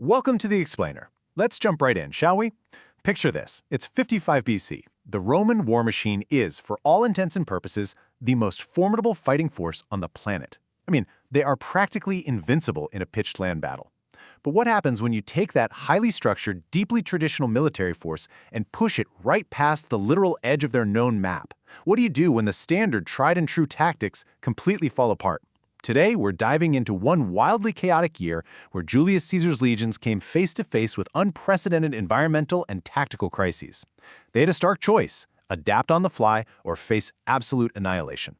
Welcome to the Explainer. Let's jump right in, shall we? Picture this. It's 55 BC. The Roman war machine is, for all intents and purposes, the most formidable fighting force on the planet. I mean, they are practically invincible in a pitched land battle. But what happens when you take that highly structured, deeply traditional military force and push it right past the literal edge of their known map? What do you do when the standard tried-and-true tactics completely fall apart? Today, we're diving into one wildly chaotic year where Julius Caesar's legions came face-to-face with unprecedented environmental and tactical crises. They had a stark choice: adapt on the fly or face absolute annihilation.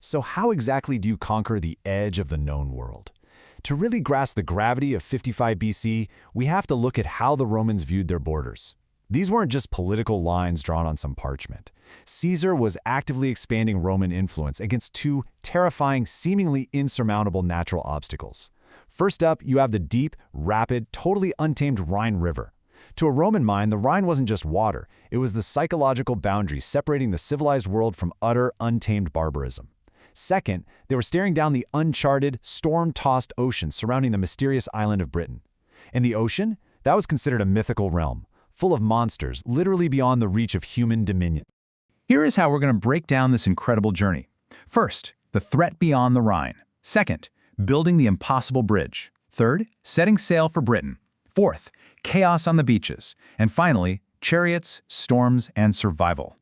So how exactly do you conquer the edge of the known world? To really grasp the gravity of 55 BC, we have to look at how the Romans viewed their borders. These weren't just political lines drawn on some parchment. Caesar was actively expanding Roman influence against two terrifying, seemingly insurmountable natural obstacles. First up, you have the deep, rapid, totally untamed Rhine River. To a Roman mind, the Rhine wasn't just water, it was the psychological boundary separating the civilized world from utter, untamed barbarism. Second, they were staring down the uncharted, storm-tossed ocean surrounding the mysterious island of Britain. In the ocean, that was considered a mythical realm, full of monsters, literally beyond the reach of human dominion. Here is how we're going to break down this incredible journey. First, the threat beyond the Rhine. Second, building the impossible bridge. Third, setting sail for Britain. Fourth, chaos on the beaches. And finally, chariots, storms, and survival.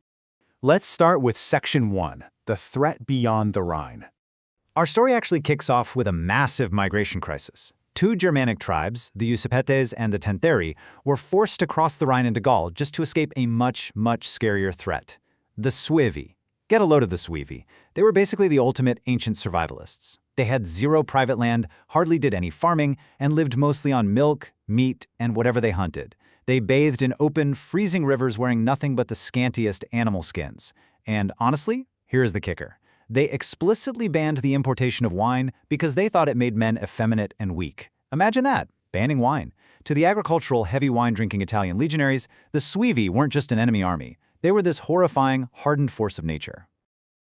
Let's start with Section 1, the threat beyond the Rhine. Our story actually kicks off with a massive migration crisis. Two Germanic tribes, the Usipetes and the Tentheri, were forced to cross the Rhine into Gaul just to escape a much scarier threat: the Suevi. Get a load of the Suevi. They were basically the ultimate ancient survivalists. They had zero private land, hardly did any farming, and lived mostly on milk, meat, and whatever they hunted. They bathed in open, freezing rivers wearing nothing but the scantiest animal skins. And honestly, here's the kicker: they explicitly banned the importation of wine because they thought it made men effeminate and weak. Imagine that, banning wine. To the agricultural, heavy wine-drinking Italian legionaries, the Suevi weren't just an enemy army. They were this horrifying, hardened force of nature.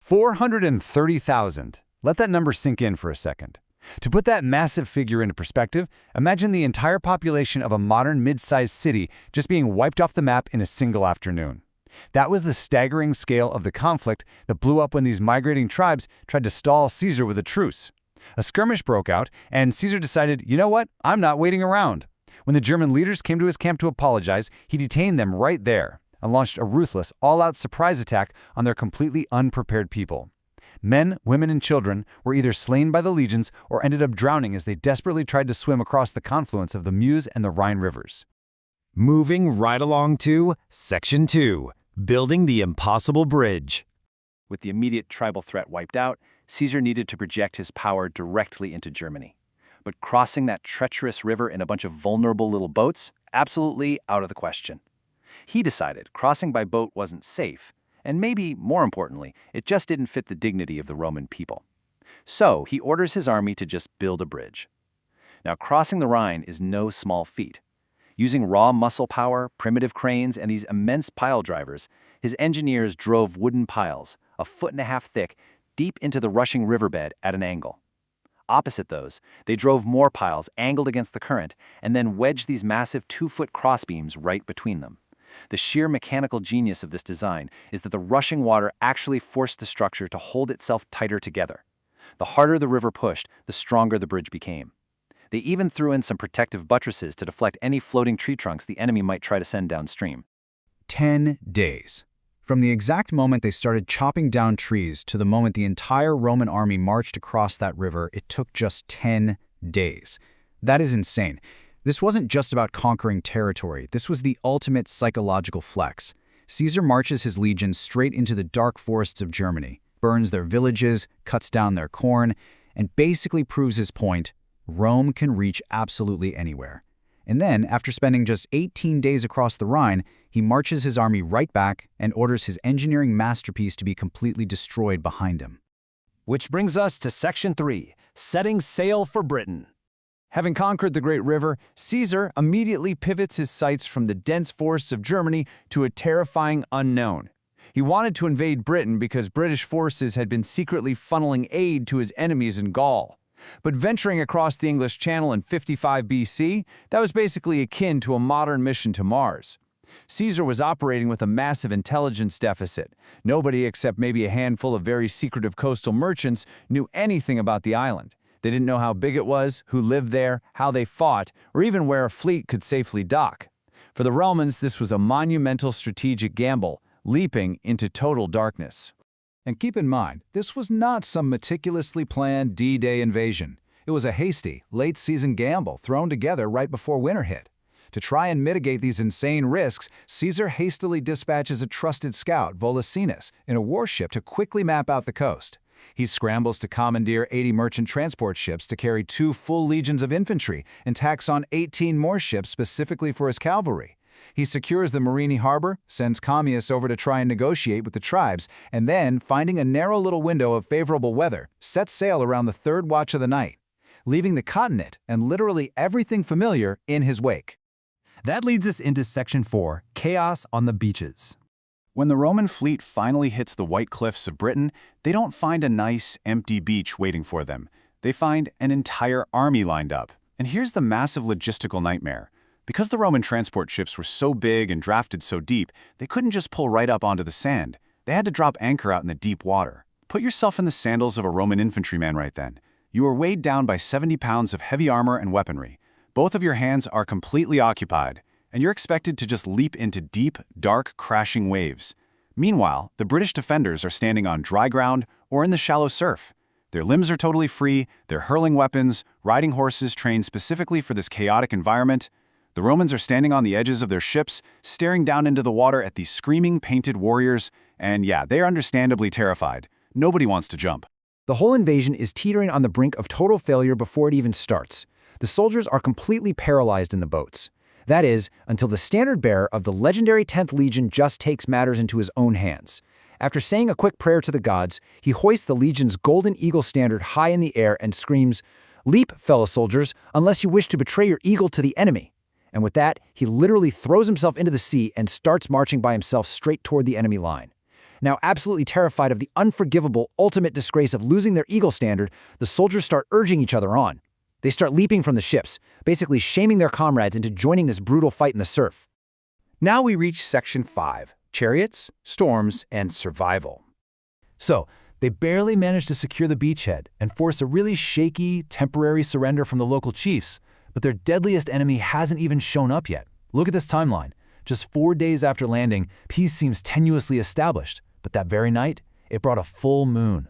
430,000. Let that number sink in for a second. To put that massive figure into perspective, imagine the entire population of a modern mid-sized city just being wiped off the map in a single afternoon. That was the staggering scale of the conflict that blew up when these migrating tribes tried to stall Caesar with a truce. A skirmish broke out, and Caesar decided, you know what, I'm not waiting around. When the German leaders came to his camp to apologize, he detained them right there and launched a ruthless, all-out surprise attack on their completely unprepared people. Men, women, and children were either slain by the legions or ended up drowning as they desperately tried to swim across the confluence of the Meuse and the Rhine rivers. Moving right along to Section 2. Building the impossible bridge. With the immediate tribal threat wiped out, Caesar needed to project his power directly into Germany. But crossing that treacherous river in a bunch of vulnerable little boats? Absolutely out of the question. He decided crossing by boat wasn't safe, and maybe, more importantly, it just didn't fit the dignity of the Roman people. So he orders his army to just build a bridge. Now, crossing the Rhine is no small feat. Using raw muscle power, primitive cranes, and these immense pile drivers, his engineers drove wooden piles, a 1.5 feet thick, deep into the rushing riverbed at an angle. Opposite those, they drove more piles angled against the current and then wedged these massive 2-foot crossbeams right between them. The sheer mechanical genius of this design is that the rushing water actually forced the structure to hold itself tighter together. The harder the river pushed, the stronger the bridge became. They even threw in some protective buttresses to deflect any floating tree trunks the enemy might try to send downstream. 10 days. From the exact moment they started chopping down trees to the moment the entire Roman army marched across that river, it took just 10 days. That is insane. This wasn't just about conquering territory. This was the ultimate psychological flex. Caesar marches his legions straight into the dark forests of Germany, burns their villages, cuts down their corn, and basically proves his point: Rome can reach absolutely anywhere. And then, after spending just 18 days across the Rhine, he marches his army right back and orders his engineering masterpiece to be completely destroyed behind him. Which brings us to Section 3, setting sail for Britain. Having conquered the great river, Caesar immediately pivots his sights from the dense forests of Germany to a terrifying unknown. He wanted to invade Britain because British forces had been secretly funneling aid to his enemies in Gaul. But venturing across the English Channel in 55 BC, that was basically akin to a modern mission to Mars. Caesar was operating with a massive intelligence deficit. Nobody except maybe a handful of very secretive coastal merchants knew anything about the island. They didn't know how big it was, who lived there, how they fought, or even where a fleet could safely dock. For the Romans, this was a monumental strategic gamble, leaping into total darkness. And keep in mind, this was not some meticulously planned D-Day invasion. It was a hasty, late-season gamble thrown together right before winter hit. To try and mitigate these insane risks, Caesar hastily dispatches a trusted scout, Volscinus, in a warship to quickly map out the coast. He scrambles to commandeer 80 merchant transport ships to carry 2 full legions of infantry and tacks on 18 more ships specifically for his cavalry. He secures the Marini harbor, sends Commius over to try and negotiate with the tribes, and then, finding a narrow little window of favorable weather, sets sail around the 3rd watch of the night, leaving the continent and literally everything familiar in his wake. That leads us into Section 4, Chaos on the Beaches. When the Roman fleet finally hits the white cliffs of Britain, they don't find a nice, empty beach waiting for them. They find an entire army lined up. And here's the massive logistical nightmare. Because the Roman transport ships were so big and drafted so deep, they couldn't just pull right up onto the sand. They had to drop anchor out in the deep water. Put yourself in the sandals of a Roman infantryman right then. You are weighed down by 70 pounds of heavy armor and weaponry. Both of your hands are completely occupied, and you're expected to just leap into deep, dark, crashing waves. Meanwhile, the British defenders are standing on dry ground or in the shallow surf. Their limbs are totally free, they're hurling weapons, riding horses trained specifically for this chaotic environment. The Romans are standing on the edges of their ships, staring down into the water at these screaming, painted warriors, and yeah, they are understandably terrified. Nobody wants to jump. The whole invasion is teetering on the brink of total failure before it even starts. The soldiers are completely paralyzed in the boats. That is, until the standard-bearer of the legendary 10th Legion just takes matters into his own hands. After saying a quick prayer to the gods, he hoists the Legion's golden eagle standard high in the air and screams, "Leap, fellow soldiers, unless you wish to betray your eagle to the enemy." And with that, he literally throws himself into the sea and starts marching by himself straight toward the enemy line. Now absolutely terrified of the unforgivable, ultimate disgrace of losing their eagle standard, the soldiers start urging each other on. They start leaping from the ships, basically shaming their comrades into joining this brutal fight in the surf. Now we reach Section 5, Chariots, Storms, and Survival. So, they barely manage to secure the beachhead and force a really shaky, temporary surrender from the local chiefs, but their deadliest enemy hasn't even shown up yet. Look at this timeline. Just 4 days after landing, peace seems tenuously established, but that very night, it brought a full moon.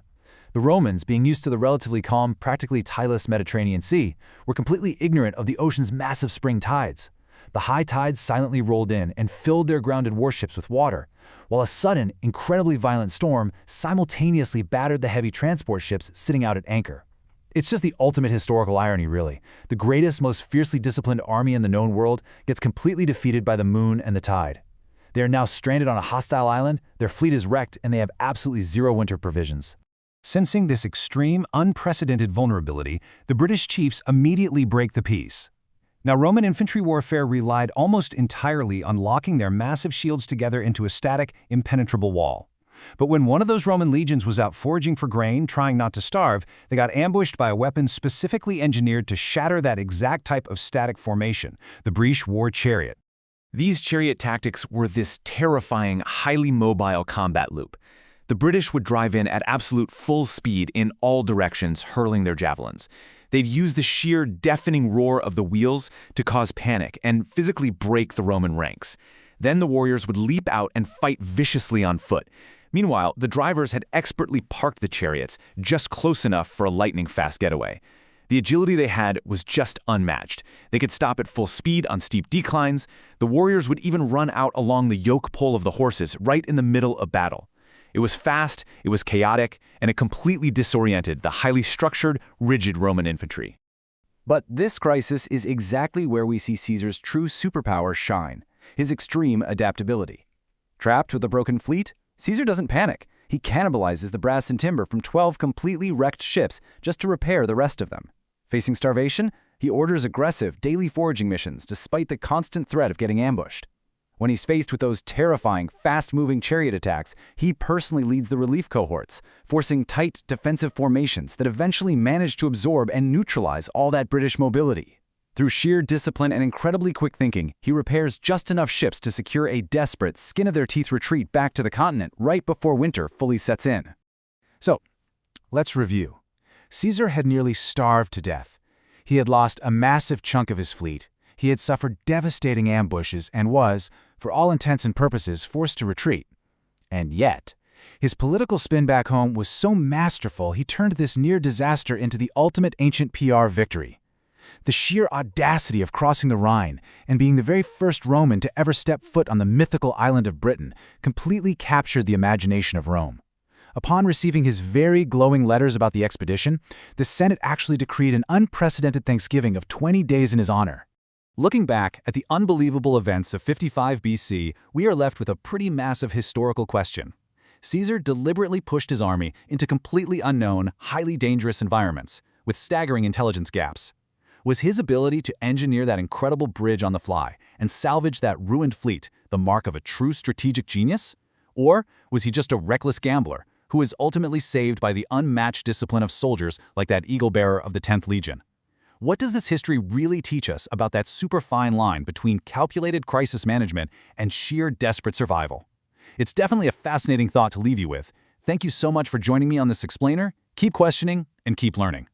The Romans, being used to the relatively calm, practically tideless Mediterranean Sea, were completely ignorant of the ocean's massive spring tides. The high tides silently rolled in and filled their grounded warships with water, while a sudden, incredibly violent storm simultaneously battered the heavy transport ships sitting out at anchor. It's just the ultimate historical irony, really. The greatest, most fiercely disciplined army in the known world gets completely defeated by the moon and the tide. They are now stranded on a hostile island, their fleet is wrecked, and they have absolutely zero winter provisions. Sensing this extreme, unprecedented vulnerability, the British chiefs immediately break the peace. Now, Roman infantry warfare relied almost entirely on locking their massive shields together into a static, impenetrable wall. But when one of those Roman legions was out foraging for grain, trying not to starve, they got ambushed by a weapon specifically engineered to shatter that exact type of static formation, the British war chariot. These chariot tactics were this terrifying, highly mobile combat loop. The British would drive in at absolute full speed in all directions, hurling their javelins. They'd use the sheer, deafening roar of the wheels to cause panic and physically break the Roman ranks. Then the warriors would leap out and fight viciously on foot. Meanwhile, the drivers had expertly parked the chariots just close enough for a lightning-fast getaway. The agility they had was just unmatched. They could stop at full speed on steep declines. The warriors would even run out along the yoke pole of the horses right in the middle of battle. It was fast, it was chaotic, and it completely disoriented the highly structured, rigid Roman infantry. But this crisis is exactly where we see Caesar's true superpower shine, his extreme adaptability. Trapped with a broken fleet, Caesar doesn't panic. He cannibalizes the brass and timber from 12 completely wrecked ships just to repair the rest of them. Facing starvation, he orders aggressive daily foraging missions despite the constant threat of getting ambushed. When he's faced with those terrifying, fast-moving chariot attacks, he personally leads the relief cohorts, forcing tight defensive formations that eventually manage to absorb and neutralize all that British mobility. Through sheer discipline and incredibly quick thinking, he repairs just enough ships to secure a desperate, skin-of-their-teeth retreat back to the continent right before winter fully sets in. So, let's review. Caesar had nearly starved to death. He had lost a massive chunk of his fleet. He had suffered devastating ambushes and was, for all intents and purposes, forced to retreat. And yet, his political spin back home was so masterful he turned this near disaster into the ultimate ancient PR victory. The sheer audacity of crossing the Rhine and being the very first Roman to ever step foot on the mythical island of Britain completely captured the imagination of Rome. Upon receiving his very glowing letters about the expedition, the Senate actually decreed an unprecedented Thanksgiving of 20 days in his honor. Looking back at the unbelievable events of 55 BC, we are left with a pretty massive historical question. Caesar deliberately pushed his army into completely unknown, highly dangerous environments, with staggering intelligence gaps. Was his ability to engineer that incredible bridge on the fly and salvage that ruined fleet the mark of a true strategic genius? Or was he just a reckless gambler who was ultimately saved by the unmatched discipline of soldiers like that eagle-bearer of the 10th Legion? What does this history really teach us about that super fine line between calculated crisis management and sheer desperate survival? It's definitely a fascinating thought to leave you with. Thank you so much for joining me on this explainer. Keep questioning and keep learning.